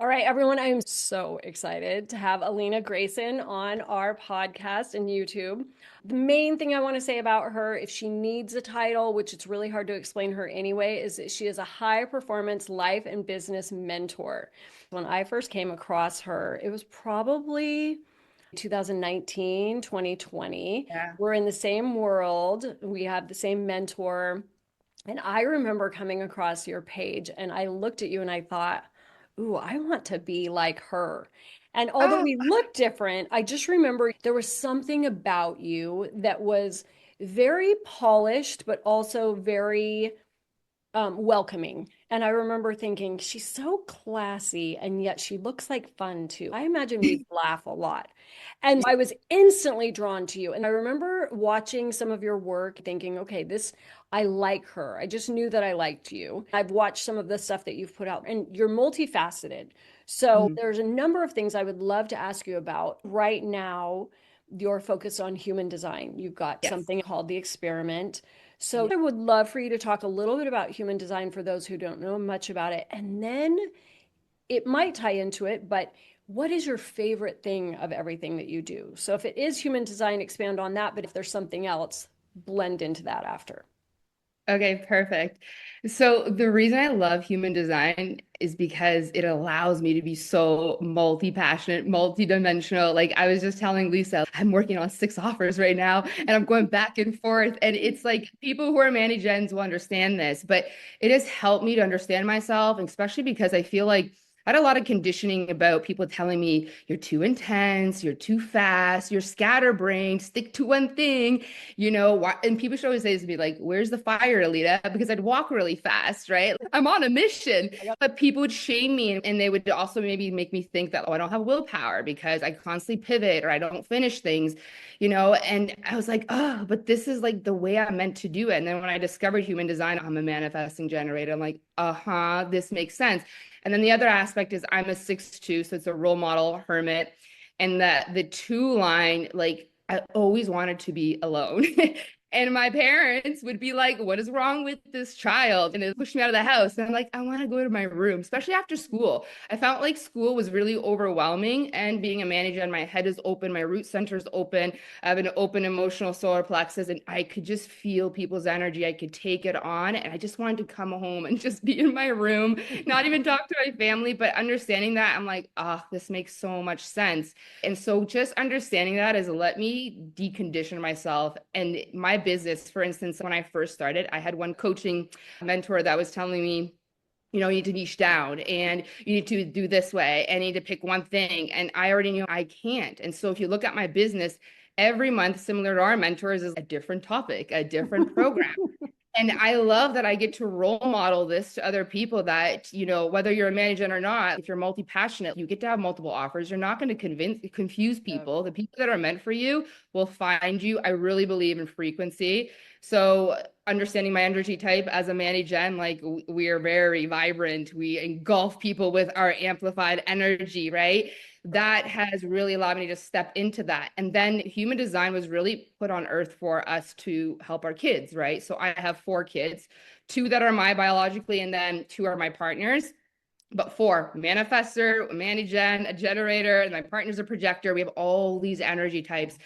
All right, everyone, I'm so excited to have Alina Grayson on our podcast and YouTube. The main thing I want to say about her, if she needs a title, which it's really hard to explain her anyway, is that she is a high performance life and business mentor. When I first came across her, it was probably 2019, 2020. Yeah. We're in the same world, we have the same mentor. And I remember coming across your page and I looked at you and I thought, ooh, I want to be like her. And although Oh, we look different, I just remember there was something about you that was very polished, but also very welcoming. And I remember thinking, she's so classy, and yet she looks like fun too. I imagine we'd laugh a lot. And I was instantly drawn to you. And I remember watching some of your work, thinking, okay, I like her. I just knew that I liked you. I've watched some of the stuff that you've put out, and you're multifaceted. So mhm. there's a number of things I would love to ask you about right now. Your focus on human design. You've got Yes. something called the experiment. So Mhm. I would love for you to talk a little bit about human design for those who don't know much about it. And then it might tie into it, but what is your favorite thing of everything that you do? So if it is human design, expand on that. But if there's something else, blend into that after. Okay, perfect. So the reason I love human design is because it allows me to be so multi-passionate, multi-dimensional. Like I was just telling Lisa, I'm working on 6 offers right now and I'm going back and forth. And it's like people who are Manny Gens will understand this, but it has helped me to understand myself, especially because I feel like I had a lot of conditioning about people telling me you're too intense, you're too fast, you're scatterbrained, stick to one thing, why, and people should always say to me like, where's the fire, Alita? Because I'd walk really fast, right? I'm on a mission. But people would shame me, and they would also maybe make me think that, oh, I don't have willpower because I constantly pivot or I don't finish things, and I was like, oh, but this is like the way I'm meant to do it. And then when I discovered human design, I'm a manifesting generator. I'm like, uh-huh, this makes sense. And then the other aspect is I'm a 6'2", so it's a role model hermit. And the two line, like I always wanted to be alone. And my parents would be like, what is wrong with this child? And they push me out of the house. And I'm like, I want to go to my room, especially after school. I felt like school was really overwhelming. And being a manager, and my head is open, my root center is open. I have an open emotional solar plexus, and I could just feel people's energy. I could take it on. And I just wanted to come home and just be in my room, not even talk to my family. But understanding that, I'm like, oh, this makes so much sense. And so just understanding that has let me decondition myself. And my business, for instance, when I first started, I had one coaching mentor that was telling me, you need to niche down and you need to do this way and you need to pick one thing. And I already knew I can't. And so if you look at my business, every month, similar to our mentors, is a different topic, a different program. And I love that I get to role model this to other people that, whether you're a manager or not, if you're multi-passionate, you get to have multiple offers. You're not going to confuse people. The people that are meant for you will find you. I really believe in frequency. So understanding my energy type as a manager, like we are very vibrant. We engulf people with our amplified energy, right? That has really allowed me to step into that. And then human design was really put on earth for us to help our kids, right? So I have 4 kids, 2 that are my biologically, and then 2 are my partners. But 4, manifester, a generator, and my partner's a projector. We have all these energy types.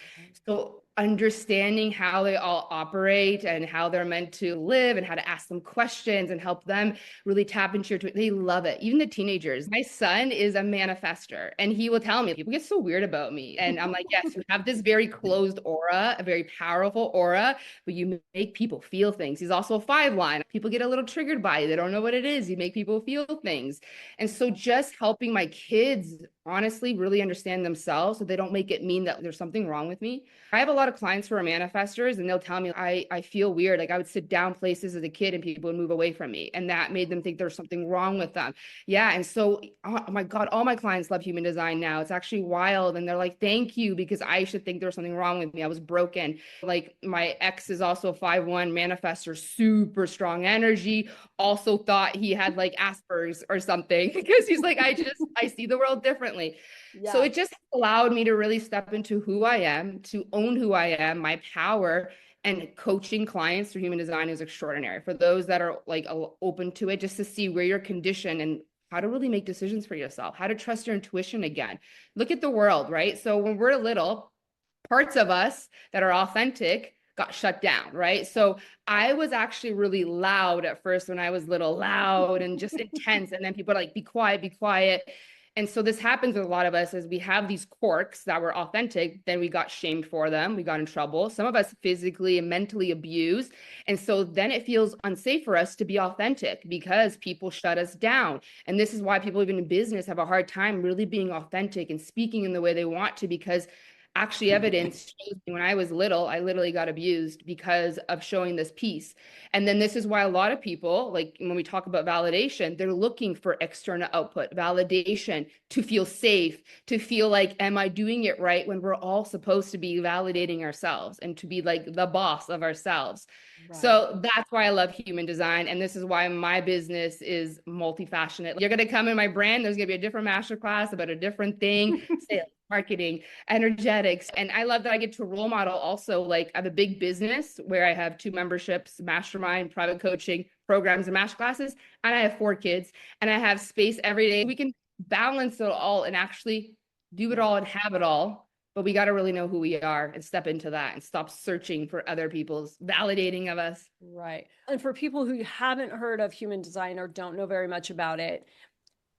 So understanding how they all operate and how they're meant to live and how to ask them questions and help them really tap into they love it. Even the teenagers. My son is a manifester and he will tell me, people get so weird about me. And I'm like, yes, you have this very closed aura, a very powerful aura, but you make people feel things. He's also a 5 line. People get a little triggered by it. They don't know what it is. You make people feel things. And so just helping my kids honestly really understand themselves so they don't make it mean that there's something wrong with me. I have a lot of clients who are manifestors and they'll tell me I feel weird. Like I would sit down places as a kid and people would move away from me. And that made them think there's something wrong with them. Yeah. And so, oh my God, all my clients love human design now. It's actually wild. And they're like, thank you, because I should think there's something wrong with me. I was broken. Like my ex is also a 5'1" manifestor, super strong energy, also thought he had like Asperger's or something because he's like, I see the world differently. So Yeah. it just allowed me to really step into who I am, to own who I am, my power, and coaching clients through human design is extraordinary for those that are like open to it, just to see where you're conditioned and how to really make decisions for yourself, how to trust your intuition again. Look at the world, right? So when we're little, parts of us that are authentic got shut down, right? So I was actually really loud at first when I was little, loud and just intense. And then people are like, be quiet, be quiet. And so this happens with a lot of us as we have these quirks that were authentic, then we got shamed for them. We got in trouble. Some of us physically and mentally abused. And so then it feels unsafe for us to be authentic because people shut us down. And this is why people even in business have a hard time really being authentic and speaking in the way they want to, because actually evidence shows me when I was little, I literally got abused because of showing this piece. And then this is why a lot of people, like when we talk about validation, they're looking for external output, validation to feel safe, to feel like, am I doing it right? When we're all supposed to be validating ourselves and to be like the boss of ourselves. Right. So that's why I love human design. And this is why my business is multifaceted. You're going to come in my brand, there's going to be a different masterclass about a different thing, sales, marketing, energetics. And I love that I get to role model also. Like I have a big business where I have 2 memberships, mastermind, private coaching programs and masterclasses. And I have 4 kids and I have space every day. We can balance it all and actually do it Yeah. all and have it all. But we got to really know who we are and step into that and stop searching for other people's validating of us. Right. And for people who haven't heard of human design or don't know very much about it,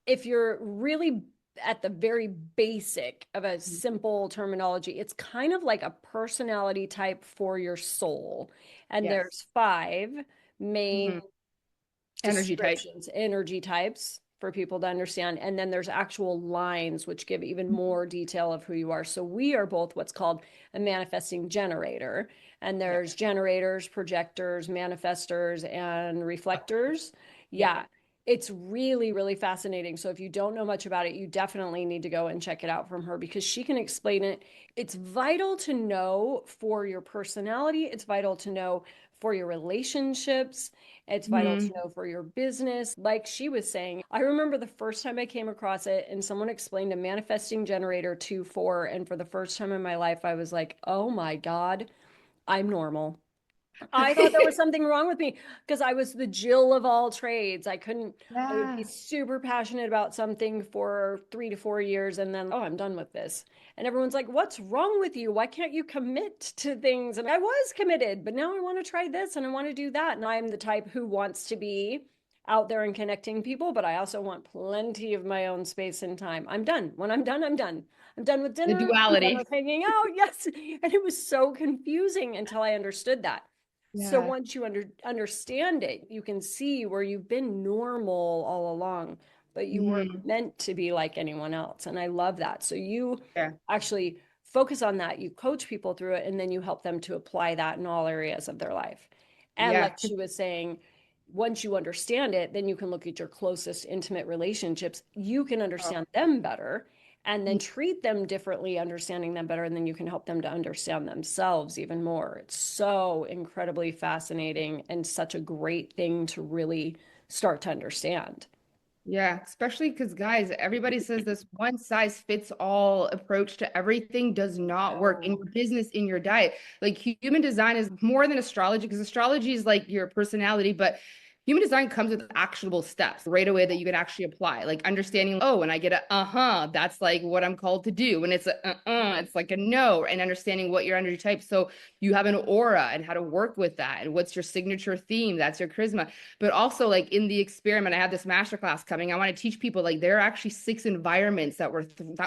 if you're really at the very basic of a simple terminology, it's kind of like a personality type for your soul. And Yes. there's 5 main Mm-hmm. Energy type. descriptions, energy types for people to understand. And then there's actual lines which give even more detail of who you are. So we are both what's called a manifesting generator. And Yeah. there's generators, projectors, manifestors, and reflectors. Yeah. Yeah. It's really, really fascinating. So if you don't know much about it, you definitely need to go and check it out from her because she can explain it. It's vital to know for your personality. It's vital to know for your relationships. It's vital to Mm-hmm. know for your business. Like she was saying, I remember the first time I came across it and someone explained a manifesting generator 2-4. And for the first time in my life, I was like, oh my God, I'm normal. I thought there was something wrong with me because I was the Jill of all trades. I would be Yeah. super passionate about something for 3 to 4 years and then, oh, I'm done with this. And everyone's like, what's wrong with you? Why can't you commit to things? And I was committed, but now I want to try this and I want to do that. And I'm the type who wants to be out there and connecting people, but I also want plenty of my own space and time. I'm done. When I'm done, I'm done. I'm done with The dinner. I'm done duality. with hanging out. Yes. And it was so confusing until I understood that. So Yeah. once you understand it, you can see where you've been normal all along, but you weren't Mm-hmm. meant to be like anyone else. And I love that. So you Yeah. actually focus on that. You coach people through it, and then you help them to apply that in all areas of their life. And Yeah. like she was saying, once you understand it, then you can look at your closest intimate relationships. You can Oh, understand them better and then treat them differently, understanding them better, and then you can help them to understand themselves even more. It's so incredibly fascinating and such a great thing to really start to understand. yeah, especially because guys, everybody says this one size fits all approach to everything does not work in No. your business, in your diet. Like human design is more than astrology because astrology is like your personality, but human design comes with actionable steps right away that you can actually apply. Like understanding, oh, when I get a uh-huh, that's like what I'm called to do. When it's a it's like a no, and understanding what your energy type. So you have an aura and how to work with that, and what's your signature theme, that's your charisma. But also like in the experiment, I have this masterclass coming. I want to teach people like there are actually 6 environments that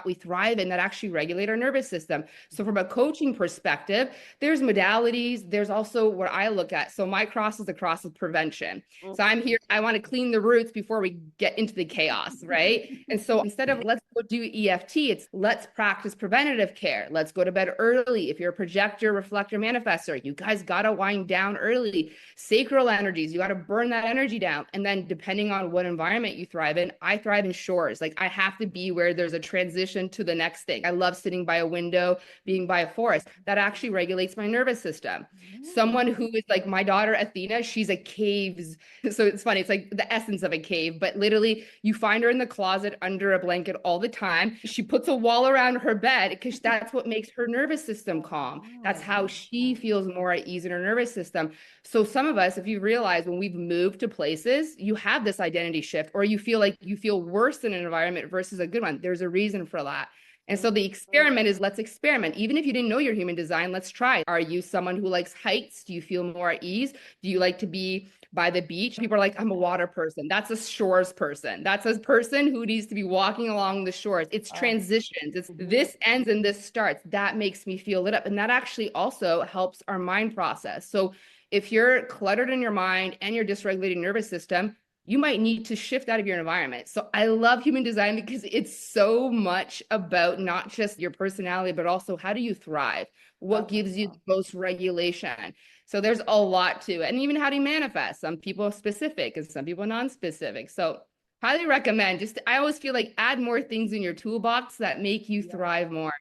we thrive in that actually regulate our nervous system. So from a coaching perspective, there's modalities, there's also what I look at. So my cross is the cross of prevention. So I'm here, I want to clean the roots before we get into the chaos, right? And so instead of let's go do EFT, it's let's practice preventative care. Let's go to bed early. If you're a projector, reflector, manifestor, you guys got to wind down early. Sacral energies, you got to burn that energy down. And then depending on what environment you thrive in, I thrive in shores. Like I have to be where there's a transition to the next thing. I love sitting by a window, being by a forest. That actually regulates my nervous system. Someone who is like my daughter, Athena, she's a caves So it's funny. It's like the essence of a cave, but literally you find her in the closet under a blanket all the time. She puts a wall around her bed because that's what makes her nervous system calm. That's Oh, how she feels more at ease in her nervous system. So some of us, if you realize when we've moved to places, you have this identity shift, or you feel like you feel worse in an environment versus a good one. There's a reason for that. And so the mhm. experiment is, let's experiment. Even if you didn't know your human design, let's try. Are you someone who likes heights? Do you feel more at ease? Do you like to be by the beach? People are like, I'm a water person. That's a shores person. That's a person who needs to be walking along the shores. It's Oh, transitions. It's mhm. this ends and this starts. That makes me feel lit up. And that actually also helps our mind process. So if you're cluttered in your mind and your dysregulated nervous system, you might need to shift out of your environment. So I love human design because it's so much about not just your personality, but also how do you thrive? What Oh, gives you the most regulation? So there's a lot to it. And even how do you manifest? Some people are specific and some people non-specific. So highly recommend. Just I always feel like add more things in your toolbox that make you yeah. thrive more.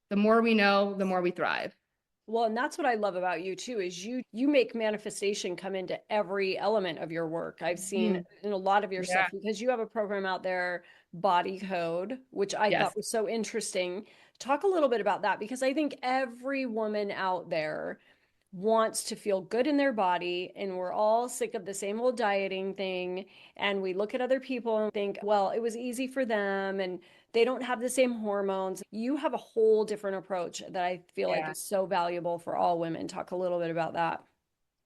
The more we know, the more we thrive. Well, and that's what I love about you too, is you make manifestation come into every element of your work. I've seen Mhm. in a lot of your stuff Yeah. because you have a program out there, Body Code, which I Yes. thought was so interesting. Talk a little bit about that because I think every woman out there wants to feel good in their body, and we're all sick of the same old dieting thing, and we look at other people and think, well, it was easy for them and they don't have the same hormones. You have a whole different approach that I feel like Yeah. is so valuable for all women. Talk a little bit about that.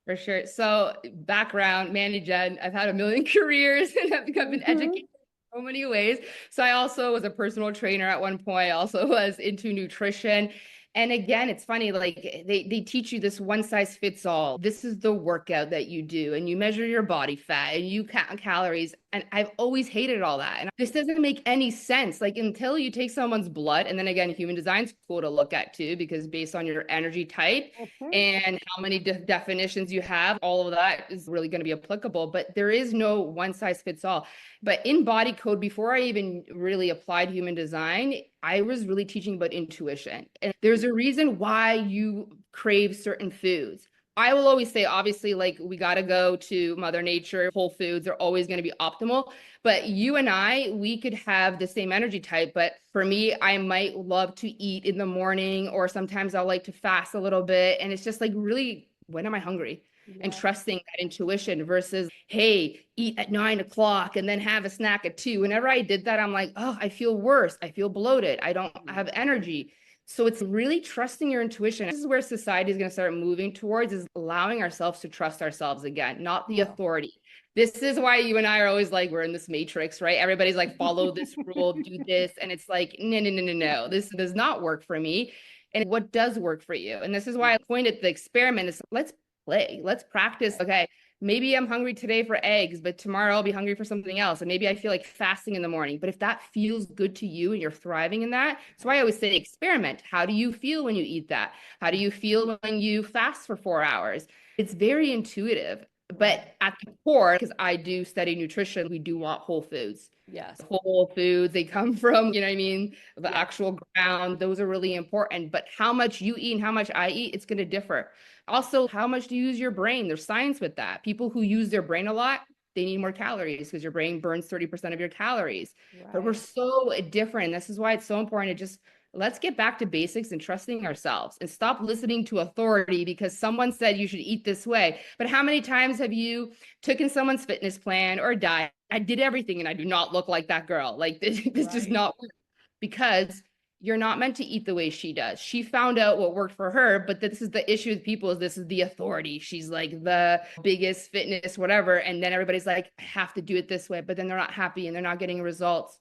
For sure. So background, Mandy Jen, I've had a million careers and I've been educated Mhm. in so many ways. So I also was a personal trainer at one point. I also was into nutrition. And again, it's funny, like they teach you this one size fits all. This is the workout that you do, and you measure your body fat and you count calories. And I've always hated all that. And this doesn't make any sense. Like until you take someone's blood, and then again, human design's cool to look at too, because based on your energy type, Mhm. and how many definitions you have, all of that is really going to be applicable. But there is no one size fits all. But in body code, before I even really applied human design, I was really teaching about intuition. And there's a reason why you crave certain foods. I will always say, obviously, like we got to go to Mother Nature. Whole foods are always going to be optimal. But you and I, we could have the same energy type. But for me, I might love to eat in the morning, or sometimes I'll like to fast a little bit. And it's just like, really, when am I hungry? And Yeah. trusting that intuition versus, hey, eat at 9 o'clock and then have a snack at 2. Whenever I did that, I'm like, oh, I feel worse. I feel bloated. I don't have energy. So it's really trusting your intuition. This is where society is going to start moving towards, is allowing ourselves to trust ourselves again, not the Oh. authority. This is why you and I are always like, we're in this matrix, right? Everybody's like, follow this rule, do this. And it's like, no, no, no, no, no. This does not work for me. And what does work for you? And this is why I pointed the experiment is, let's play, let's practice. Okay, maybe I'm hungry today for eggs, but tomorrow I'll be hungry for something else. And maybe I feel like fasting in the morning. But if that feels good to you and you're thriving in that, so I always say experiment. How do you feel when you eat that? How do you feel when you fast for 4 hours? It's very intuitive. Right. But at the core, because I do study nutrition, we do want whole foods. Yes. Whole foods, they come from, you know what I mean, the Yeah. actual ground. Those are really important. But how much you eat and how much I eat, it's going to differ. Also, how much do you use your brain? There's science with that. People who use their brain a lot, they need more calories because your brain burns 30% of your calories. But we're Right. so different. This is why it's so important to just let's get back to basics and trusting ourselves and stop listening to authority because someone said you should eat this way. But how many times have you taken someone's fitness plan or diet? I did everything and I do not look like that girl. Like this does Right. not work because you're not meant to eat the way she does. She found out what worked for her, but this is the issue with people is this is the authority. She's like the biggest fitness, whatever. And then everybody's like, I have to do it this way, but then they're not happy and they're not getting results.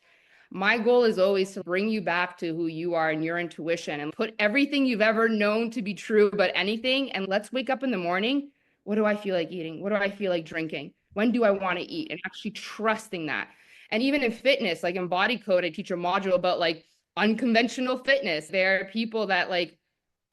My goal is always to bring you back to who you are and your intuition and put everything you've ever known to be true about anything. And let's wake up in the morning. What do I feel like eating? What do I feel like drinking? When do I want to eat? And actually trusting that. And even in fitness, like in body code, I teach a module about like unconventional fitness. There are people that like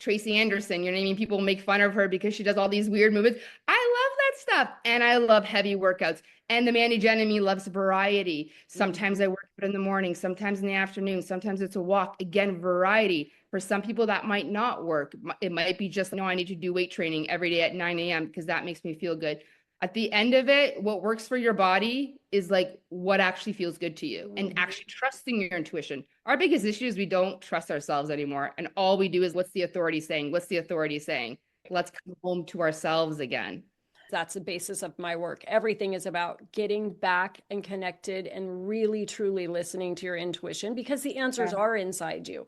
Tracy Anderson, you know what I mean? People make fun of her because she does all these weird movements. I love that stuff. And I love heavy workouts. And the Manny Jen in me loves variety. Sometimes Mhm. I work out in the morning, sometimes in the afternoon, sometimes it's a walk. Again, variety. For some people, that might not work. It might be just, no, I need to do weight training every day at 9 a.m. because that makes me feel good. At the end of it, what works for your body is like what actually feels good to you and Mhm. actually trusting your intuition. Our biggest issue is we don't trust ourselves anymore. And all we do is, what's the authority saying? What's the authority saying? Let's come home to ourselves again. That's the basis of my work. Everything is about getting back and connected and really truly listening to your intuition because the answers Yeah. are inside you.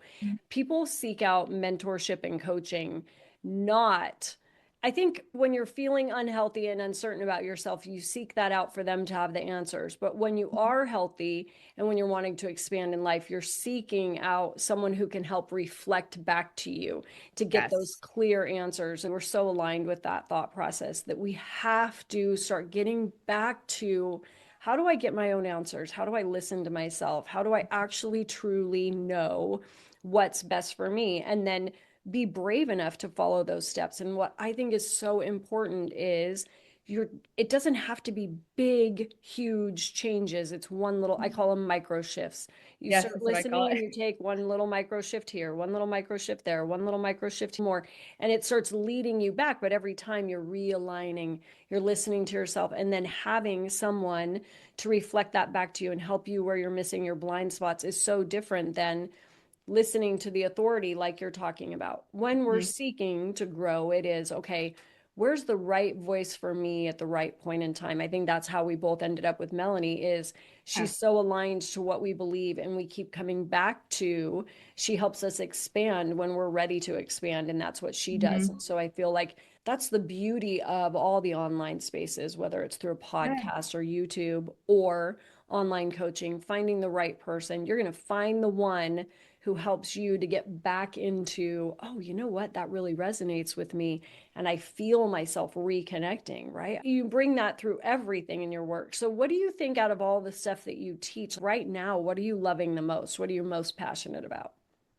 People seek out mentorship and coaching, not, I think when you're feeling unhealthy and uncertain about yourself, you seek that out for them to have the answers. But when you are healthy and when you're wanting to expand in life, you're seeking out someone who can help reflect back to you to get those Yes. clear answers. And we're so aligned with that thought process that we have to start getting back to, how do I get my own answers? How do I listen to myself? How do I actually truly know what's best for me? And then be brave enough to follow those steps. And what I think is so important is you're, it doesn't have to be big, huge changes. It's one little, I call them micro shifts. You Yes, start that's what I call listening and it. you take one little micro shift here, one little micro shift there, one little micro shift more, and it starts leading you back. But every time you're realigning, you're listening to yourself, and then having someone to reflect that back to you and help you where you're missing your blind spots is so different than listening to the authority like you're talking about. When we're Mhm. seeking to grow, it is okay, where's the right voice for me at the right point in time? I think that's how we both ended up with Melanie is Yeah. she's so aligned to what we believe and we keep coming back to, she helps us expand when we're ready to expand, and that's what she does. And Mhm. so I feel like that's the beauty of all the online spaces, whether it's through a Yeah. podcast or YouTube or online coaching, finding the right person. You're going to find the one who helps you to get back into, oh, you know what? That really resonates with me. And I feel myself reconnecting, right? You bring that through everything in your work. So, what do you think out of all the stuff that you teach right now? What are you loving the most? What are you most passionate about?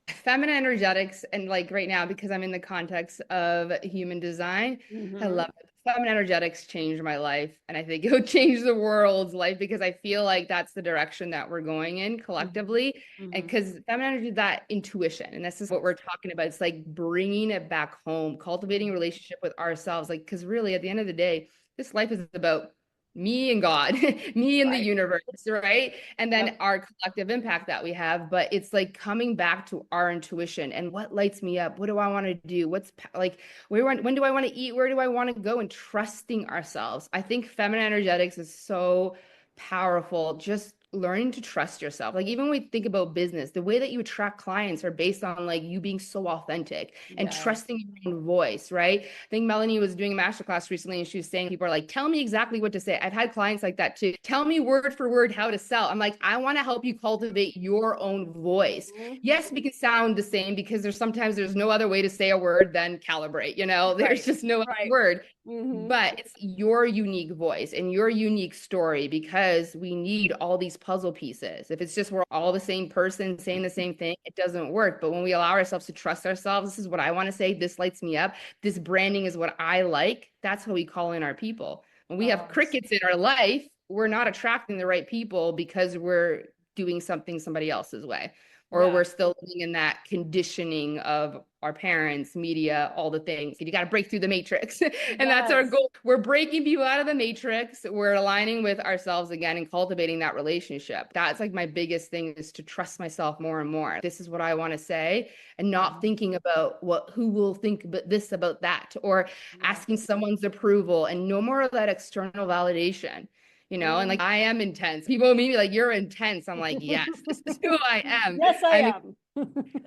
Feminine energetics, and like right now, because I'm in the context of human design, I Mm-hmm. love it. Feminine energetics changed my life, and I think it would change the world's life because I feel like that's the direction that we're going in collectively. And Mm-hmm. because feminine energy is that intuition, and this is what we're talking about. It's like bringing it back home, cultivating a relationship with ourselves. Like, because really, at the end of the day, this life is about me and God, me and the Right. universe, right? And then Yep. our collective impact that we have. But it's like coming back to our intuition and what lights me up. What do I want to do? Like, when do I want to eat? Where do I want to go? And trusting ourselves. I think feminine energetics is so powerful. Just learning to trust yourself. Like, even when we think about business, the way that you attract clients are based on like you being so authentic and Yes. trusting your own voice, right? I think Melanie was doing a masterclass recently and she was saying people are like, tell me exactly what to say. I've had clients like that too. Tell me word for word how to sell. I'm like, I want to help you cultivate your own voice. Mm-hmm. Yes, we can sound the same because there's no other way to say a word than calibrate, there's Right. just no other Right. word. Mm-hmm. But it's your unique voice and your unique story because we need all these puzzle pieces. If it's just we're all the same person saying the same thing, it doesn't work. But when we allow ourselves to trust ourselves, this is what I want to say, this lights me up, this branding is what I like, that's how we call in our people. When we have Oh, crickets in our life, we're not attracting the right people because we're doing something somebody else's way, or yeah. we're still living in that conditioning of our parents, media, all the things. You got to break through the matrix. And that's our Yes. goal. We're breaking people out of the matrix. We're aligning with ourselves again and cultivating that relationship. That's like my biggest thing is to trust myself more and more. This is what I want to say and not Mhm. thinking about who will think about this about that or Yeah. asking someone's approval and no more of that external validation. And like Mm. I am intense. People meet me like, you're intense. I'm like, yes, this is who I am. Yes, I I'm am.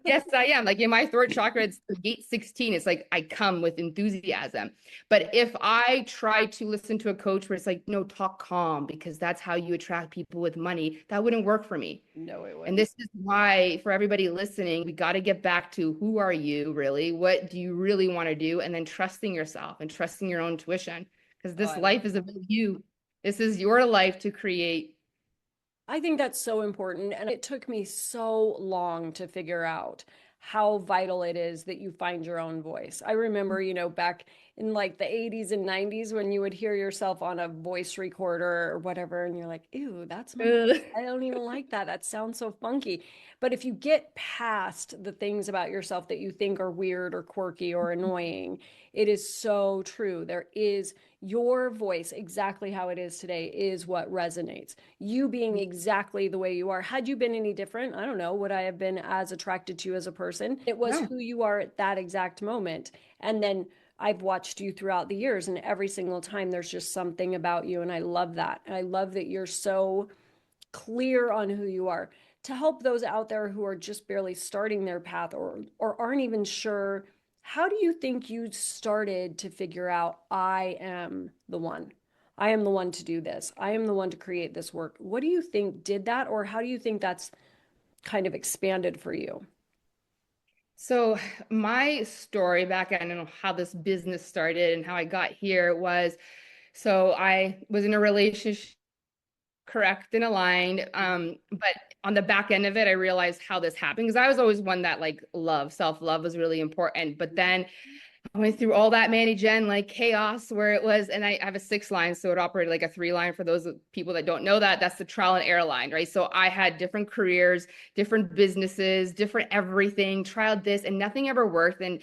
Yes, I am. Like in my throat chakra, it's the gate 16. It's like I come with enthusiasm. But if I try to listen to a coach where it's like, no, talk calm because that's how you attract people with money, that wouldn't work for me. No, it And wouldn't. this is why, for everybody listening, we got to get back to who are you really? What do you really want to do? And then trusting yourself and trusting your own intuition because Oh, this I love life is that. about you. This is your life to create. I think that's so important. And it took me so long to figure out how vital it is that you find your own voice. I remember, back in like the 80s and 90s when you would hear yourself on a voice recorder or whatever, and you're like, ew, that's my voice. I don't even like that. That sounds so funky. But if you get past the things about yourself that you think are weird or quirky or annoying, it is so true. your voice exactly how it is today is what resonates. You being exactly the way you are. Had you been any different, I don't know, would I have been as attracted to you as a person? It was No. who you are at that exact moment. And then I've watched you throughout the years, and every single time there's just something about you. And I love that. And I love that you're so clear on who you are to help those out there who are just barely starting their path or aren't even sure. How do you think you started to figure out I am the one? I am the one to do this. I am the one to create this work. What do you think did that, or how do you think that's kind of expanded for you? So my story back, I don't know how this business started and how I got here was, so I was in a relationship, correct and aligned. But on the back end of it, I realized how this happened because I was always one that like love, self-love was really important. But then I went through all that Manny Gen like chaos where it was, and I have a 6 line, so it operated like a 3 line. For those people that don't know that, that's the trial and error line, right? So I had different careers, different businesses, different everything, tried this, and nothing ever worked. And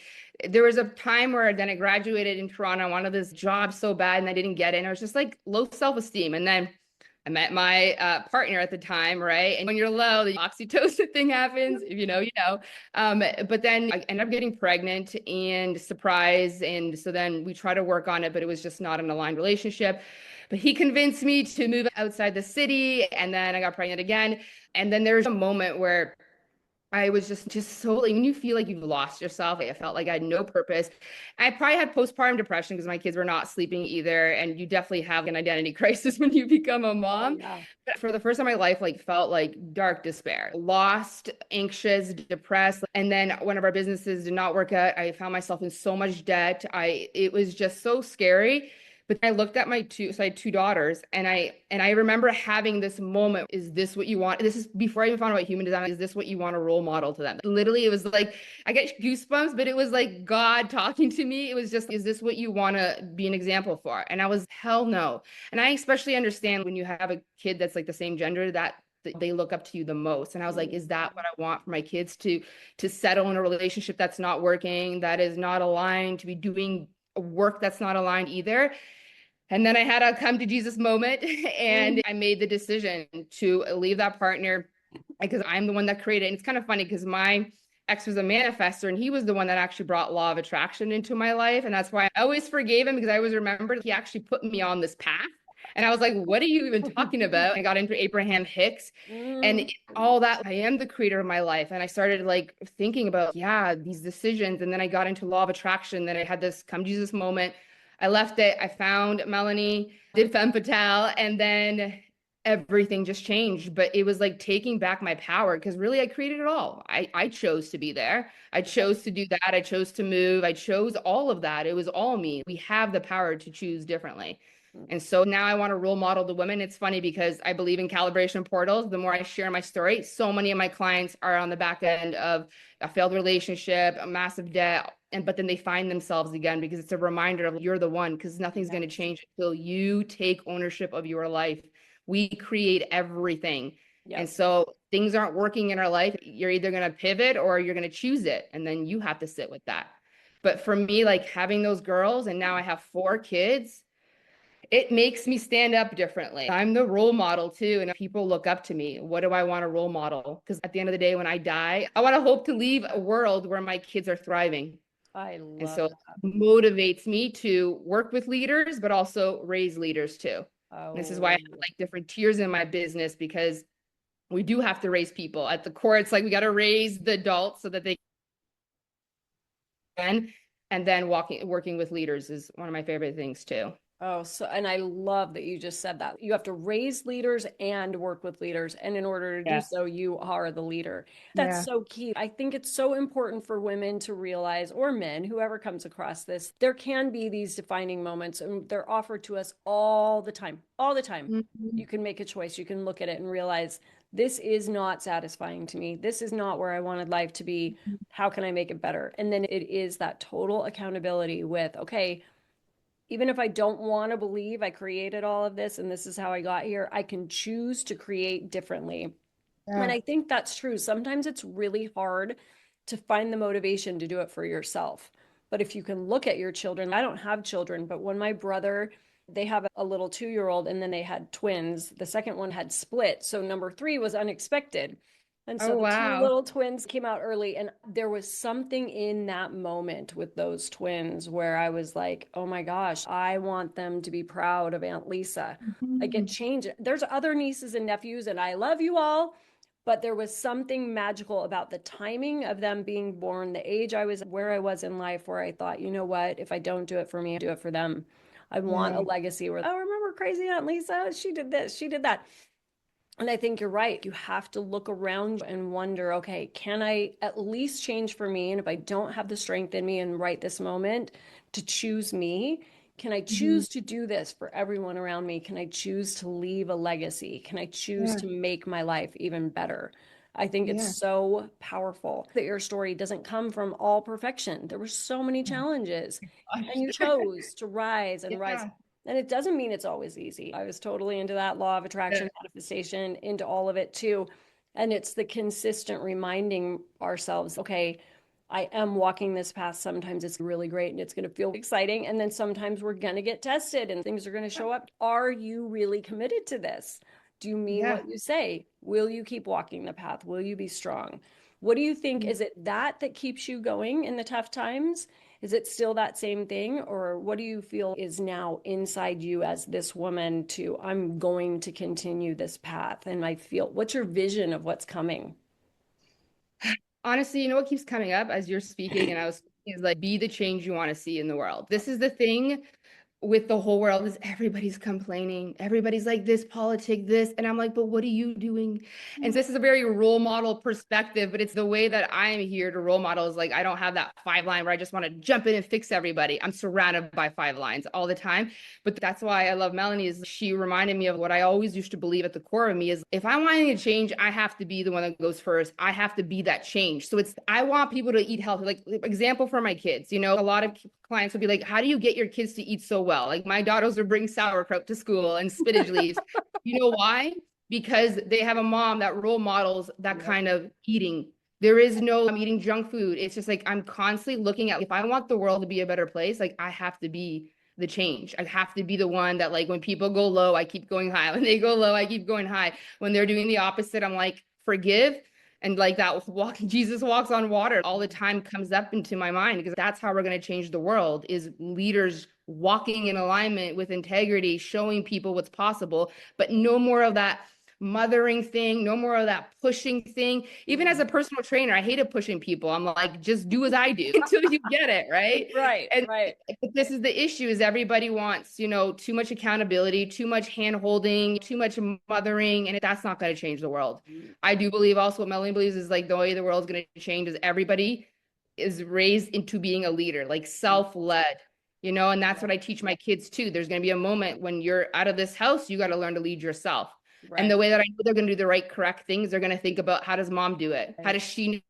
there was a time where then I graduated in Toronto. I wanted this job so bad, and I didn't get it. And I was just like low self-esteem. And then I met my partner at the time, right? And when you're low, the oxytocin thing happens. If you know, you know. But then I ended up getting pregnant and surprised. And so then we tried to work on it, but it was just not an aligned relationship. But he convinced me to move outside the city. And then I got pregnant again. And then there's a moment where I was just so like when you feel like you've lost yourself, I felt like I had no purpose. I probably had postpartum depression because my kids were not sleeping either. And you definitely have an identity crisis when you become a Oh, mom. yeah. But for the first time in my life, like felt like dark despair, lost, anxious, depressed. And then one of our businesses did not work out. I found myself in so much debt. It was just so scary. But I looked at my two, so I had 2 daughters, and I remember having this moment. Is this what you want? This is before I even found out about human design. Is this what you want a role model to them? Literally, it was like I get goosebumps, but it was like God talking to me. It was just, is this what you want to be an example for? And I was, hell no. And I especially understand when you have a kid that's like the same gender that they look up to you the most. And I was like, is that what I want for my kids to settle in a relationship that's not working, that is not aligned, to be doing work that's not aligned either? And then I had a come to Jesus moment and I made the decision to leave that partner because I'm the one that created it. And it's kind of funny because my ex was a manifester and he was the one that actually brought law of attraction into my life. And that's why I always forgave him because I always remembered he actually put me on this path. And I was like, what are you even talking about? I got into Abraham Hicks and Mm. all that. I am the creator of my life. And I started like thinking about, yeah, these decisions. And then I got into law of attraction. Then I had this come Jesus moment. I left it. I found Melanie, did femme fatale, and then everything just changed. But it was like taking back my power because really I created it all. I chose to be there. I chose to do that. I chose to move. I chose all of that. It was all me. We have the power to choose differently. And so now I want to role model the women. It's funny because I believe in calibration portals. The more I share my story, so many of my clients are on the back end of a failed relationship, a massive debt, and but then they find themselves again because it's a reminder of you're the one because nothing's going to Yes. change until you take ownership of your life. We create everything. And Yep. so things aren't working in our life. You're either going to pivot or you're going to choose it. And then you have to sit with that. But for me, like having those girls, and now I have 4 kids, it makes me stand up differently. I'm the role model too, and people look up to me. What do I want to role model? Because at the end of the day, when I die, I want to hope to leave a world where my kids are thriving. I And love so it that. motivates me to work with leaders, but also raise leaders too. And this is why I have Oh, like different tiers in my business because we do have to raise people. At the core, it's like we got to raise the adults so that they can. And then working with leaders is one of my favorite things too. oh, so, and I love that you just said that. You have to raise leaders and work with leaders. And in order to do Yes. so, you are the leader. That's Yeah. so key. I think it's so important for women to realize, or men, whoever comes across this, there can be these defining moments, and they're offered to us all the time, all the time. Mhm. You can make a choice. You can look at it and realize this is not satisfying to me. This is not where I wanted life to be. How can I make it better? And then it is that total accountability with, okay, even if I don't want to believe I created all of this and this is how I got here, I can choose to create differently. And Yeah. I think that's true. Sometimes it's really hard to find the motivation to do it for yourself. But if you can look at your children, I don't have children, but when my brother They have a little 2-year-old, and then they had twins. The second one had split. So number three was unexpected. And so Oh, the two wow. little twins came out early. And there was something in that moment with those twins where I was like, oh my gosh, I want them to be proud of Aunt Lisa. Like it Mhm. changed. There's other nieces and nephews, and I love you all. But there was something magical about the timing of them being born, the age I was, where I was in life, where I thought, you know what, if I don't do it for me, I do it for them. I want a Yeah. legacy where, oh, remember crazy Aunt Lisa? She did this, she did that. And I think you're right. You have to look around and wonder, okay, can I at least change for me? And if I don't have the strength in me and right this moment to choose me, can I Mhm. choose to do this for everyone around me? Can I choose to leave a legacy? Can I choose Yeah. to make my life even better? I think it's Yeah. so powerful that your story doesn't come from all perfection. There were so many Oh, challenges, and gosh. you chose to rise and rise. Yeah. And it doesn't mean it's always easy. I was totally into that law of Yeah. attraction, manifestation, into all of it too. And it's the consistent reminding ourselves, okay, I am walking this path. Sometimes it's really great and it's going to feel exciting. And then sometimes we're going to get tested and things are going to show up. Are you really committed to this? Do you mean Yeah. what you say? Will you keep walking the path? Will you be strong? What do you think? Is it that keeps you going in the tough times? Is it still that same thing? Or what do you feel is now inside you as this woman to, I'm going to continue this path? And I feel, what's your vision of what's coming? Honestly, you know what keeps coming up as you're speaking, and I was speaking, is like, be the change you want to see in the world. This is the thing with the whole world is everybody's complaining. Everybody's like this politic, this. And I'm like, but what are you doing? And so this is a very role model perspective, but it's the way that I'm here to role model is like, I don't have that 5 line where I just want to jump in and fix everybody. I'm surrounded by 5 lines all the time. But that's why I love Melanie is she reminded me of what I always used to believe at the core of me is if I'm wanting to change, I have to be the one that goes first. I have to be that change. So it's, I want people to eat healthy. Like example for my kids, you know, a lot of clients will be like, how do you get your kids to eat so well? Like my daughters will bring sauerkraut to school and spinach leaves. You know why? Because they have a mom that role models that Yep. kind of eating. There is no, I'm eating junk food. It's just like, I'm constantly looking at, if I want the world to be a better place, like I have to be the change. I have to be the one that like when people go low, I keep going high. When they go low, I keep going high. When they're doing the opposite, I'm like, forgive. And like that walk, Jesus walks on water all the time comes up into my mind because that's how we're going to change the world is leaders walking in alignment with integrity, showing people what's possible, but no more of that mothering thing, no more of that pushing thing. Even as a personal trainer, I hated pushing people. I'm like, just do as I do until you get it, right? Right, And right. this is the issue is everybody wants, you know, too much accountability, too much hand holding, too much mothering, and that's not going to change the world. I do believe also what Melanie believes is like the way the world's going to change is everybody is raised into being a leader, like self-led, you know, and that's Yeah, what I teach my kids too. There's going to be a moment when you're out of this house, you got to learn to lead yourself. And the right, way that I know they're going to do the right, correct things, they're going to think about how does mom do it? How right. does she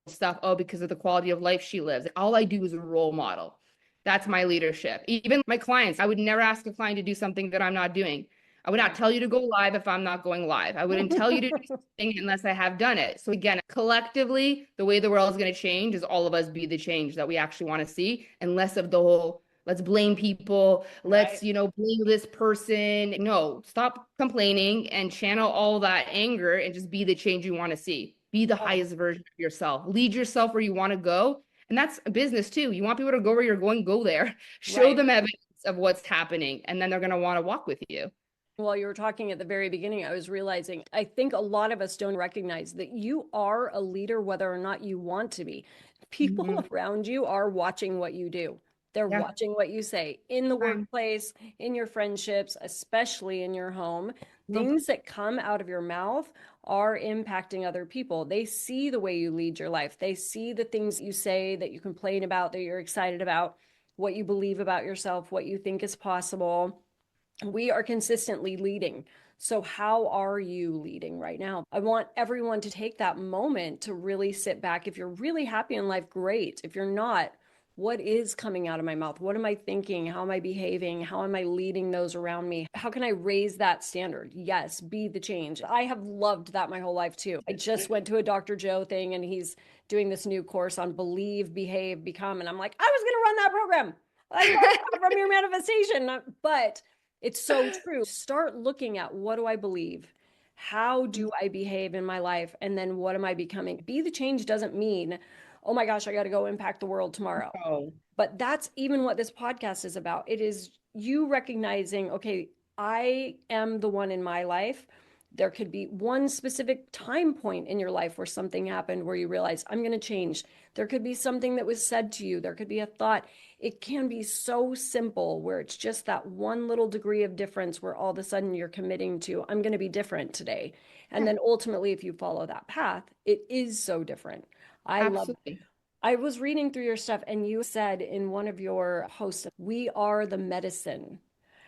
stuff? Oh, because of the quality of life she lives. All I do is a role model. That's my leadership. Even my clients, I would never ask a client to do something that I'm not doing. I would not Right. tell you to go live if I'm not going live. I wouldn't tell you to do something unless I have done it. So again, collectively, the way the world is going to change is all of us be the change that we actually want to see, and less of the whole let's blame people, let's, Right. you know, blame this person. No, stop complaining and channel all that anger and just be the change you want to see. Be the Oh, highest version of yourself. Lead yourself where you want to go. And that's a business too. You want people to go where you're going, go there. Show right. them evidence of what's happening, and then they're going to want to walk with you. While you were talking at the very beginning, I was realizing I think a lot of us don't recognize that you are a leader whether or not you want to be. People Mhm. around you are watching what you do. They're Yeah. watching what you say in the Time. workplace, in your friendships, especially in your home. Yep. Things that come out of your mouth are impacting other people. They see the way you lead your life. They see the things you say that you complain about, that you're excited about, what you believe about yourself, what you think is possible. We are consistently leading. So, how are you leading right now? I want everyone to take that moment to really sit back. If you're really happy in life, great. If you're not, what is coming out of my mouth? What am I thinking? How am I behaving? How am I leading those around me? How can I raise that standard? Yes, be the change. I have loved that my whole life too. I just went to a Dr. Joe thing and he's doing this new course on believe, behave, become. And I'm like, I was going to run that program. I love that from your manifestation. But it's so true. Start looking at, what do I believe? How do I behave in my life? And then what am I becoming? Be the change doesn't mean, oh my gosh, I got to go impact the world tomorrow. Oh, But that's even what this podcast is about. It is you recognizing, okay, I am the one in my life. There could be one specific time point in your life where something happened where you realize, I'm going to change. There could be something that was said to you. There could be a thought. It can be so simple where it's just that one little degree of difference where all of a sudden you're committing to, I'm going to be different today. And yeah, then ultimately, if you follow that path, it is so different. I love. absolutely. I was reading through your stuff and you said in one of your posts, we are the medicine.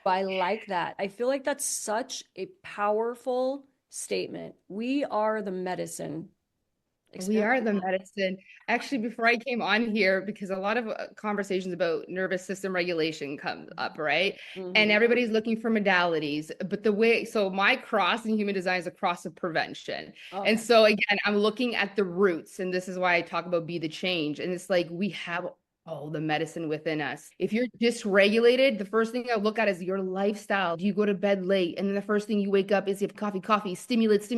I like that. I feel like that's such a powerful statement. We are the medicine. We Expand are on the medicine. Actually, before I came on here, because a lot of conversations about nervous system regulation come up, right? that. And Hmm. everybody's looking for modalities. But the way, so my cross in human design is a cross of prevention. And Okay. so again, I'm looking at the roots, and this is why I talk about be the change. And it's like we have all the medicine within us. If you're dysregulated, the first thing I look at is your lifestyle. Do you go to bed late? And then the first thing you wake up is you have coffee, stimulants,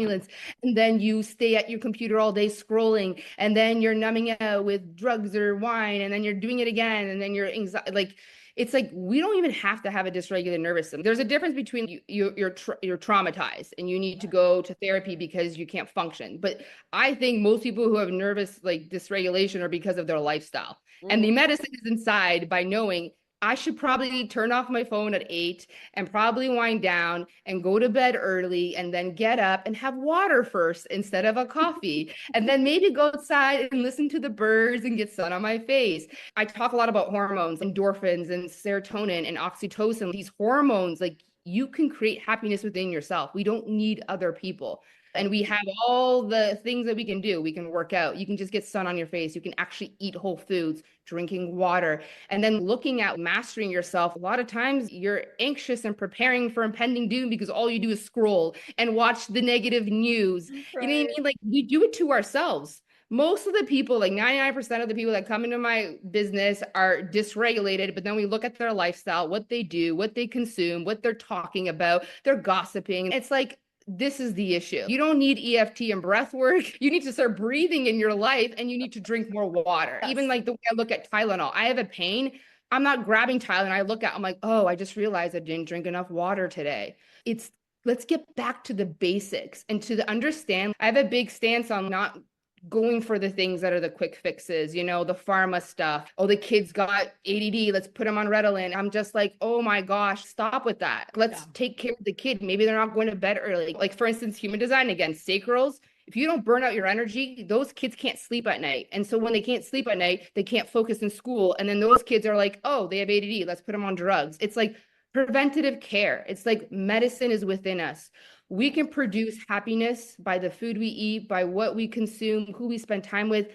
and then you stay at your computer all day scrolling, and then you're numbing out with drugs or wine, and then you're doing it again, and then you're anxiety. Like it's like we don't even have to have a dysregulated nervous system. There's a difference between you're traumatized and you need to go to therapy because you can't function. But I think most people who have nervous like dysregulation are because of their lifestyle. And the Hmm. medicine is inside by knowing I should probably turn off my phone at 8 and probably wind down and go to bed early and then get up and have water first instead of a coffee. And then maybe go outside and listen to the birds and get sun on my face. I talk a lot about hormones, endorphins and serotonin and oxytocin. These hormones, like you can create happiness within yourself. We don't need other people. And we have all the things that we can do. We can work out. You can just get sun on your face. You can actually eat whole foods, drinking water. And then looking at mastering yourself, a lot of times you're anxious and preparing for impending doom because all you do is scroll and watch the negative news. You know what I Right. mean? Like we do it to ourselves. Most of the people, like 99% of the people that come into my business are dysregulated, but then we look at their lifestyle, what they do, what they consume, what they're talking about, they're gossiping. It's like, this is the issue. You don't need EFT and breath work. You need to start breathing in your life and you need to drink more water. Even Yes. like the way I look at Tylenol, I have a pain. I'm not grabbing Tylenol. I look at, I'm like, oh, I just realized I didn't drink enough water today. It's let's get back to the basics and to the understand. I have a big stance on not going for the things that are the quick fixes, the pharma stuff. Oh, the kid's got ADD. Let's put him on Ritalin. I'm just like, oh my gosh, stop with that. Yeah. Let's take care of the kid. Maybe they're not going to bed early. Like, for instance, human design again, sacrals. If you don't burn out your energy, those kids can't sleep at night. And so when they can't sleep at night, they can't focus in school. And then those kids are like, oh, they have ADD. Let's put them on drugs. It's like preventative care. It's like medicine is within us. We can produce happiness by the food we eat, by what we consume, who we spend time with.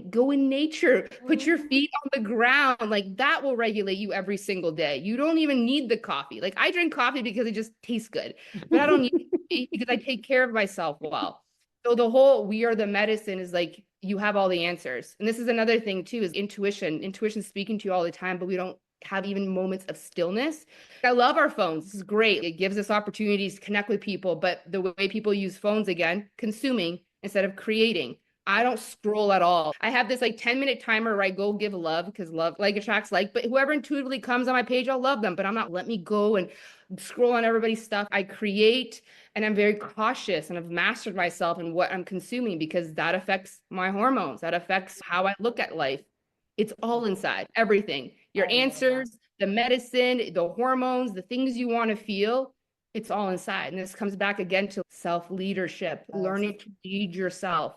Go in nature, put your Mhm. feet on the ground. Like that will regulate you every single day. You don't even need the coffee. Like I drink coffee because it just tastes good, but I don't need coffee because I take care of myself well. So the whole we are the medicine is like you have all the answers. And this is another thing too, is intuition. Intuition speaking to you all the time, but we don't have even moments of stillness. I love our phones. This is great. It gives us opportunities to connect with people, but the way people use phones again, consuming instead of creating. I don't scroll at all. I have this like 10-minute timer where I go give love because love like attracts like, but whoever intuitively comes on my page, I'll love them, but I'm not let me go and scroll on everybody's stuff. I create and I'm very cautious and I've mastered myself in what I'm consuming because that affects my hormones. That affects how I look at life. It's all inside, everything. Your I love that. answers, the medicine, the hormones, the things you want to feel, it's all inside. And this comes back again to self leadership, Yes. learning to lead yourself.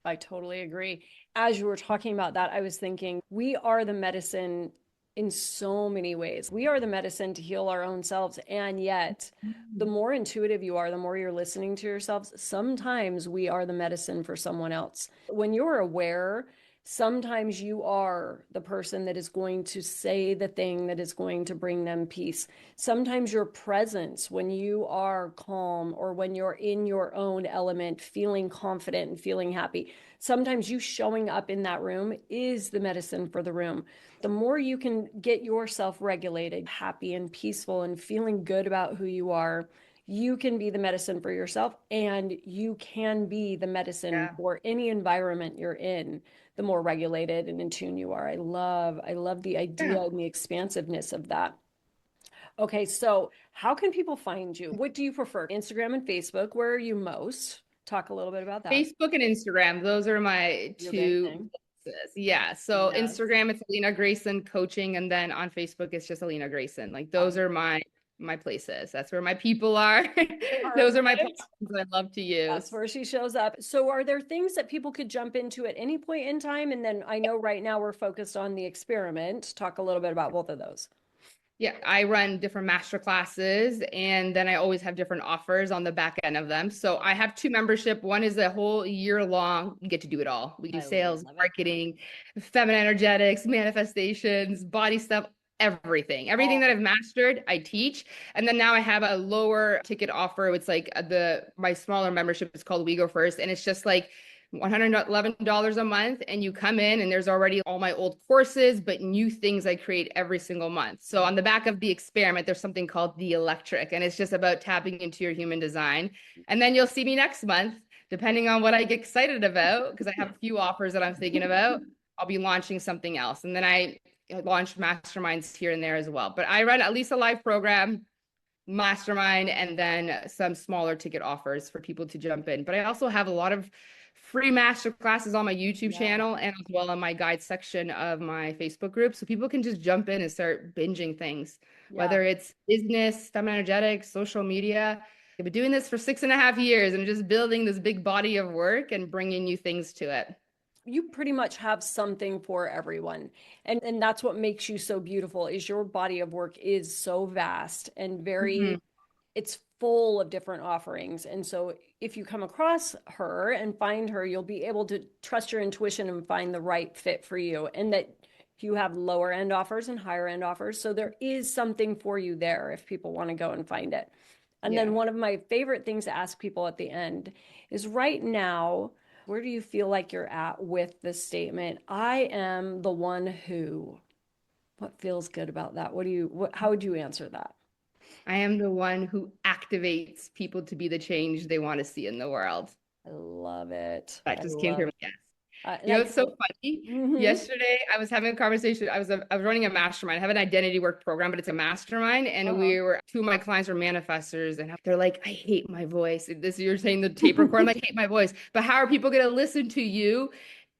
I totally agree. As you were talking about that, I was thinking we are the medicine in so many ways. We are the medicine to heal our own selves. And yet, the more intuitive you are, the more you're listening to yourselves, sometimes we are the medicine for someone else. When you're aware, Sometimes you are the person that is going to say the thing that is going to bring them peace. Sometimes your presence, when you are calm or when you're in your own element, feeling confident and feeling happy, sometimes you showing up in that room is the medicine for the room. The more you can get yourself regulated, happy and peaceful and feeling good about who you are, you can be the medicine for yourself, and you can be the medicine Yeah. for any environment you're in, the more regulated and in tune you are. I love the idea Yeah. and the expansiveness of that. Okay, so how can people find you? What do you prefer? Instagram and Facebook? Where are you most? Talk a little bit about that. Facebook and Instagram, those are my Your big two thing. places. Yeah. So Yes. Instagram, it's Alina Grayson coaching, and then on Facebook, it's just Alina Grayson. Like those Um, are my places. That's where my people are. Those are my Perfect. platforms that I love to That's use. where she shows up. So, are there things that people could jump into at any point in time? And then I know right now we're focused on the experiment. Talk a little bit about both of those. Yeah, I run different master classes and then I always have different offers on the back end of them. So I have two membership. One is a whole year long. You get to do it all. We do I sales, love it. marketing, feminine energetics, manifestations, body stuff, everything. Everything that All I've mastered, I teach. And then now I have a lower ticket offer. It's like the my smaller membership is called We Go First and it's just like $111 a month and you come in and there's already all my old courses but new things I create every single month. So on the back of the experiment there's something called the electric and it's just about tapping into your human design. And then you'll see me next month depending on what I get excited about because I have a few offers that I'm thinking about. I'll be launching something else and then I launch masterminds here and there as well. But I run at least a live program, mastermind, and then some smaller ticket offers for people to jump in. But I also have a lot of free master classes on my YouTube yeah. channel and as well in my guide section of my Facebook group. So people can just jump in and start binging things, Yeah. whether it's business, feminine energetics, social media. I've been doing this for 6.5 years and just building this big body of work and bringing new things to it. You pretty much have something for everyone. And that's what makes you so beautiful is your body of work is so vast and very Mhm. it's full of different offerings. And so if you come across her and find her, you'll be able to trust your intuition and find the right fit for you. And that you have lower end offers and higher end offers. So there is something for you there if people want to go and find it. And then Yeah. one of my favorite things to ask people at the end is right now, where do you feel like you're at with the statement, I am the one who? What feels good about that? How would you answer that? I am the one who activates people to be the change they want to see in the world. I love it. That I just came love through. it. Yes. And You know, I it's so feel, funny. hmm Yesterday, I was having a conversation. I was running a mastermind. I have an identity work program, but it's a mastermind. And uh-huh. two of my clients were manifestors, and they're like, I hate my voice. This, you're saying the tape record. I'm like, I hate my voice. But how are people going to listen to you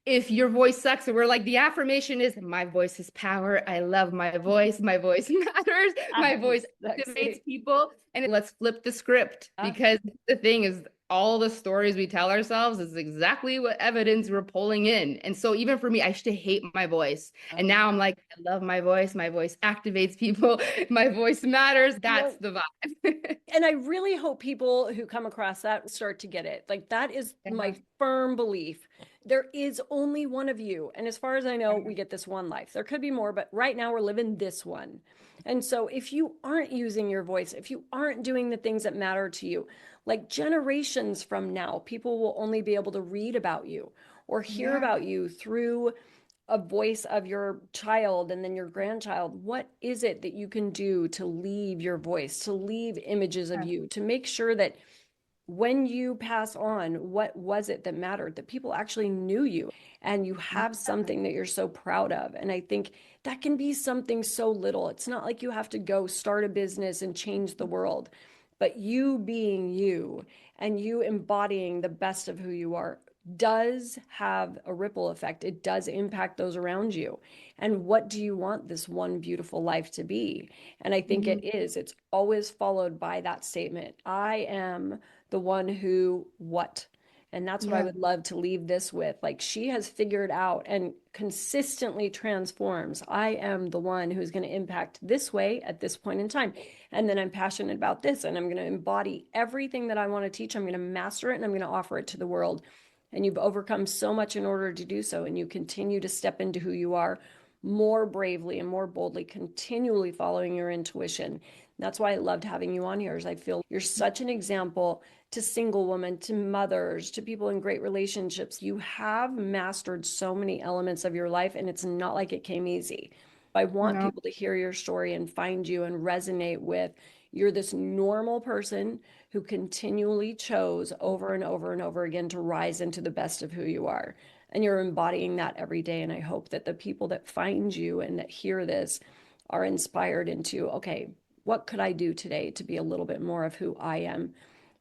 if your voice sucks? And we're like, the affirmation is my voice is power. I love my voice. My voice matters. My That voice is activates sexy. people. And let's flip the script Yeah. because the thing is, all the stories we tell ourselves is exactly what evidence we're pulling in. And so even for me, I used to hate my voice. And Um, now I'm like, I love my voice. My voice activates people. My voice matters. That's no, the vibe. and I really hope people who come across that start to get it. Like that is my Yeah. firm belief. There is only one of you. And as far as I know, we get this one life. There could be more, but right now we're living this one. And so if you aren't using your voice, if you aren't doing the things that matter to you, like generations from now, people will only be able to read about you or hear Yeah. about you through a voice of your child and then your grandchild. What is it that you can do to leave your voice, to leave images of you, to make sure that when you pass on, what was it that mattered, that people actually knew you and you have something that you're so proud of? And I think that can be something so little. It's not like you have to go start a business and change the world, but you being you and you embodying the best of who you are does have a ripple effect. It does impact those around you. And what do you want this one beautiful life to be? And I think Mhm. it is. It's always followed by that statement, I am the one who what? And that's what I Yeah. would love to leave this with. Like she has figured out and consistently transforms. I am the one who's going to impact this way at this point in time. And then I'm passionate about this and I'm going to embody everything that I want to teach. I'm going to master it and I'm going to offer it to the world. and you've overcome so much in order to do so. And you continue to step into who you are more bravely and more boldly, continually following your intuition. That's why I loved having you on here, is I feel you're such an example to single women, to mothers, to people in great relationships. You have mastered so many elements of your life, and it's not like it came easy. I want No. people to hear your story and find you and resonate with you're this normal person who continually chose over and over and over again to rise into the best of who you are. And you're embodying that every day. And I hope that the people that find you and that hear this are inspired into, okay, what could I do today to be a little bit more of who I am,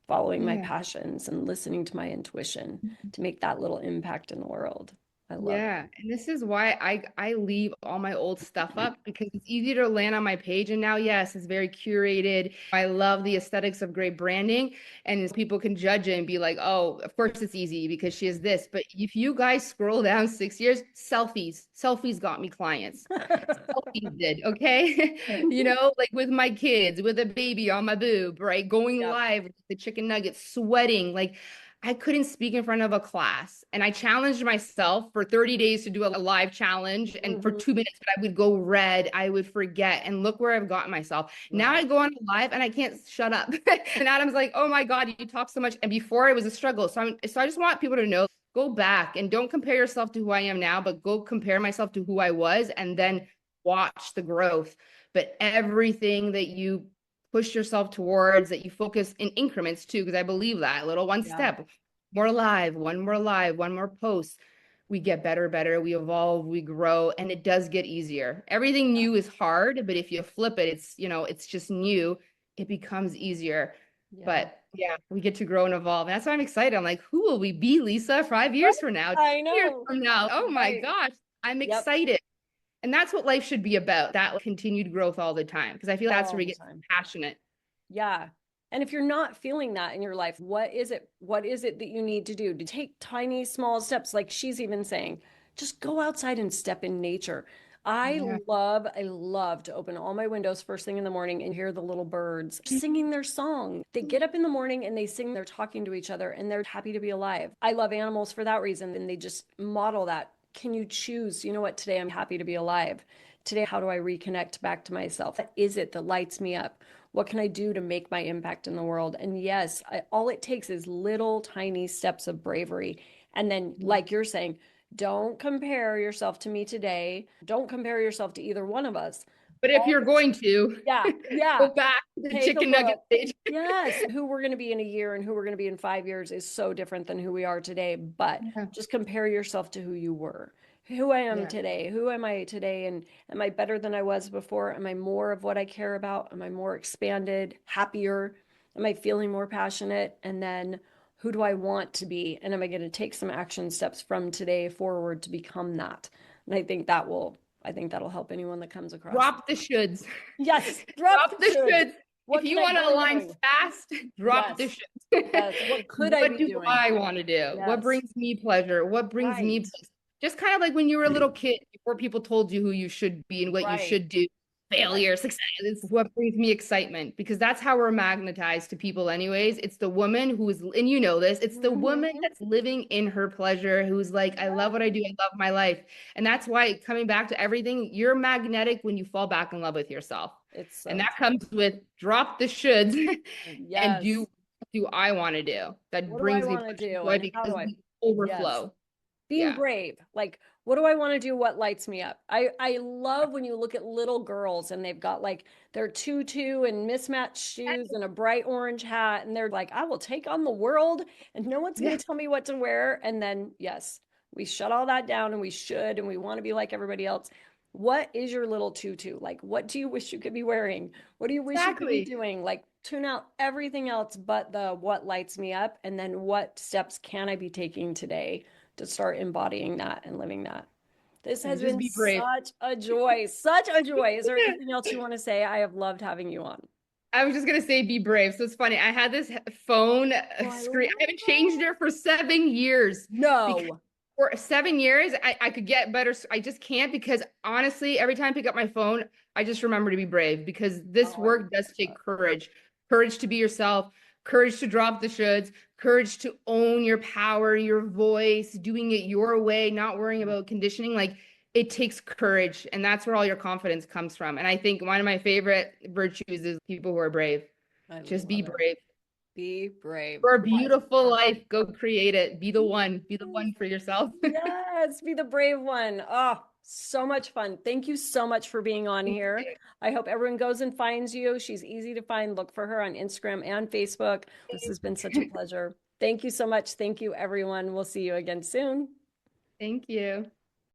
following my Yeah. passions and listening to my intuition to make that little impact in the world. I love it. Yeah, and this is why I leave all my old stuff up because it's easy to land on my page. And now, yes, it's very curated. I love the aesthetics of great branding, and people can judge it and be like, "Oh, of course it's easy because she is this." But if you guys scroll down 6 years, selfies got me clients. Selfies did, okay? Like with my kids, with a baby on my boob, right? Going Yep. live with the chicken nuggets, sweating, like. I couldn't speak in front of a class. And I challenged myself for 30 days to do a live challenge. And for Mm-hmm. 2 minutes, I would go red. I would forget. And look where I've gotten myself. Now Right. I go on a live and I can't shut up. And Adam's like, oh my God, you talk so much. And before it was a struggle. So I just want people to know, go back and don't compare yourself to who I am now, but go compare myself to who I was and then watch the growth. But everything that you push yourself towards, that you focus in increments too, because I believe that little one Yeah. step, more live, one more post. We get better, we evolve, we grow, and it does get easier. Everything Yeah. new is hard, but if you flip it, it's just new, it becomes easier. Yeah. But yeah, we get to grow and evolve. And that's why I'm excited. I'm like, who will we be, Lisa, 5 years from now, 10 I years know. from now? Oh my Right. gosh, I'm Yep. excited. And that's what life should be about, that continued growth all the time. Because I feel that's All where we the get time. passionate. Yeah. And if you're not feeling that in your life, what is it? What is it that you need to do to take tiny, small steps? Like she's even saying, just go outside and step in nature. Yeah. I love to open all my windows first thing in the morning and hear the little birds singing their song. They get up in the morning and they sing, they're talking to each other and they're happy to be alive. I love animals for that reason. And they just model that. Can you choose? You know what? Today I'm happy to be alive. Today, how do I reconnect back to myself? What is it that lights me up? What can I do to make my impact in the world? And yes, all it takes is little tiny steps of bravery. And then, like you're saying, don't compare yourself to me today. Don't compare yourself to either one of us. But if All you're this, going to, yeah, yeah. go back to the Take a chicken nugget look. stage. Yes, who we're going to be in a year and who we're going to be in 5 years is so different than who we are today. But Yeah. just compare yourself to who you were, who I am Yeah. today. Who am I today? And am I better than I was before? Am I more of what I care about? Am I more expanded, happier? Am I feeling more passionate? And then who do I want to be? And am I going to take some action steps from today forward to become that? And I think that'll help anyone that comes across. Drop the shoulds. Yes, drop the Drop the shoulds. shoulds. If What could you I want to be align doing? fast, drop the Yes, shoulds. yes. What could I What be do doing? I want to do? What Yes, brings me pleasure? What brings me right, bliss? Just kind of like when you were a little kid before people told you who you should be and what you right, should do. right. Failure, success. It's what brings me excitement because that's how we're magnetized to people, anyways. It's the woman who is, and you know this, it's the woman Mhm. that's living in her pleasure, who's like, I love what I do, I love my life. And that's why, coming back to everything, you're magnetic when you fall back in love with yourself. It's And so that true. comes with drop the shoulds and do Yes. what do I want to do that What do I brings me want to pleasure and do joy and how because do I? we Yes. overflow. Being Yeah. brave. Like, what do I want to do? What lights me up? I love when you look at little girls and they've got like their tutu and mismatched shoes and a bright orange hat, and they're like, I will take on the world and no one's going Yeah. to tell me what to wear. And then, yes, we shut all that down and we should, and we want to be like everybody else. What is your little tutu? Like, what do you wish you could be wearing? What do you wish you could be Exactly. doing? Like, tune out everything else but the what lights me up. And then what steps can I be taking today to start embodying that and living that? This And has just been be brave. such a joy, such a joy. Is there anything else you want to say? I have loved having you on. I was just gonna say be brave. So it's funny. I had this phone Oh, I screen. I love haven't changed that. it for 7 years because No. for 7 years I could get better. I just can't because honestly, every time I pick up my phone, I just remember to be brave because this Oh, I work love does take that. courage. Courage to be yourself, courage to drop the shoulds, courage to own your power, your voice, doing it your way, not worrying about conditioning. Like it takes courage, and that's where all your confidence comes from. And I think one of my favorite virtues is people who are brave. I Just be love it. brave. Be brave. For a Yes. beautiful Perfect. life, go create it. Be the one. Be the one for yourself. Yes, be the brave one. Oh, so much fun. Thank you so much for being on here. I hope everyone goes and finds you. She's easy to find. Look for her on Instagram and Facebook. This has been such a pleasure. Thank you so much. Thank you, everyone. We'll see you again soon. Thank you.